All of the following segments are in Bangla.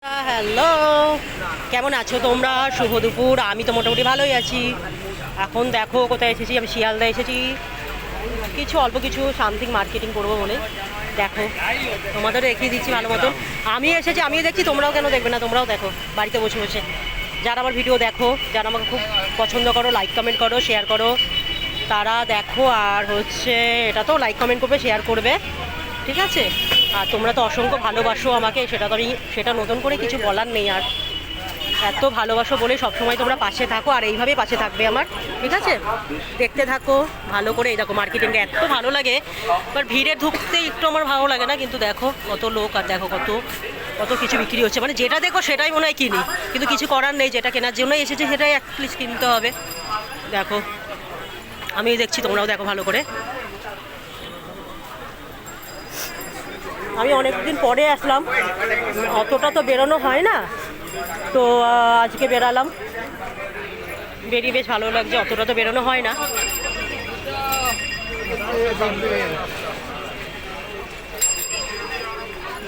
হ্যালো, কেমন আছো তোমরা? শুভ দুপুর। আমি তো মোটামুটি ভালোই আছি। এখন দেখো কোথায় এসেছি, আমি শিয়ালদা এসেছি কিছু অল্প কিছু সামথিং মার্কেটিং করবো বলে। দেখো তোমাদেরও দেখিয়ে দিচ্ছি ভালো মতন। আমি এসেছি, আমিও দেখছি, তোমরাও কেন দেখবে না? তোমরাও দেখো বাড়িতে বসে বসে। যারা আমার ভিডিও দেখো, যারা আমাকে খুব পছন্দ করো, লাইক কমেন্ট করো, শেয়ার করো, তারা দেখো। আর হচ্ছে এটা তো লাইক কমেন্ট করবে, শেয়ার করবে, ঠিক আছে? আর তোমরা তো অসংখ্য ভালোবাসো আমাকে, সেটা তো আমি সেটা নতুন করে কিছু বলার নেই। আর এত ভালোবাসো বলে সবসময় তোমরা পাশে থাকো, আর এইভাবেই পাশে থাকবে আমার, ঠিক আছে? দেখতে থাকো ভালো করে। এই দেখো মার্কেটিংটা এত ভালো লাগে, এবার ভিড়ে ঢুকতে একটু আমার ভালো লাগে না, কিন্তু দেখো কত লোক, আর দেখো কত কত কিছু বিক্রি হচ্ছে। মানে যেটা দেখো সেটাই মনে হয় কিনি, কিন্তু কিছু করার নেই, যেটা কেনার জন্যই এসেছে সেটাই অ্যাটলিস্ট কিনতে হবে। দেখো আমি দেখছি, তোমরাও দেখো ভালো করে। আমি অনেকদিন পরে আসলাম, অতটা তো বেরোনো হয় না, তো আজকে বেরালাম, বেরিয়ে বেশ ভালো লাগছে। অতটা তো বেরোনো হয় না।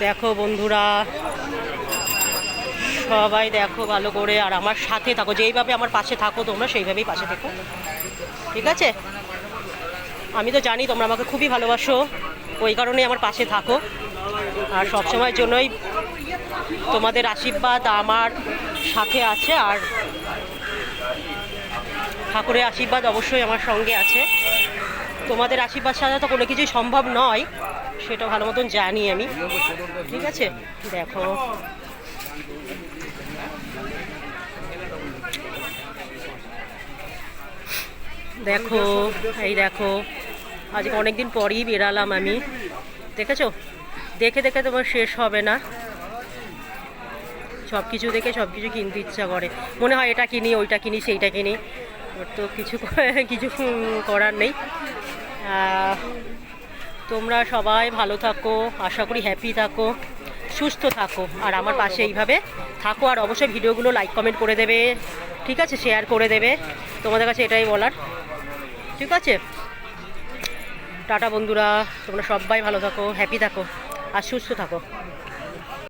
দেখো বন্ধুরা, সবাই দেখো ভালো করে, আর আমার সাথে থাকো, যেইভাবে আমার পাশে থাকো তোমরা সেইভাবেই পাশে থেকো, ঠিক আছে? আমি তো জানি তোমরা আমাকে খুবই ভালোবাসো, ওই কারণেই আমার পাশে থাকো। আর সবসময়ের জন্যই তোমাদের আশীর্বাদ আমার সাথে আছে, আর ঠাকুরের আশীর্বাদ অবশ্যই আমার সঙ্গে আছে। তোমাদের আশীর্বাদ ছাড়া তো কোনো কিছুই সম্ভব নয়, সেটা ভালো মতন জানি আমি, ঠিক আছে? দেখো দেখো এই দেখো, আজকে অনেক দিন পরেই বেরালাম আমি, দেখেছো? দেখে দেখে তোমার শেষ হবে না, সব কিছু দেখে সব কিছু কিনতে ইচ্ছা করে, মনে হয় এটা কিনি, ওইটা কিনি, সেইটা কিনি, তো কিছু কিছু করার নেই। তোমরা সবাই ভালো থাকো, আশা করি হ্যাপি থাকো, সুস্থ থাকো, আর আমার পাশে এইভাবে থাকো। আর অবশ্যই ভিডিওগুলো লাইক কমেন্ট করে দেবে, ঠিক আছে? শেয়ার করে দেবে, তোমাদের কাছে এটাই বলার, ঠিক আছে? টাটা বন্ধুরা, তোমরা সবাই ভালো থাকো, হ্যাপি থাকো, আর সুস্থ থাকো।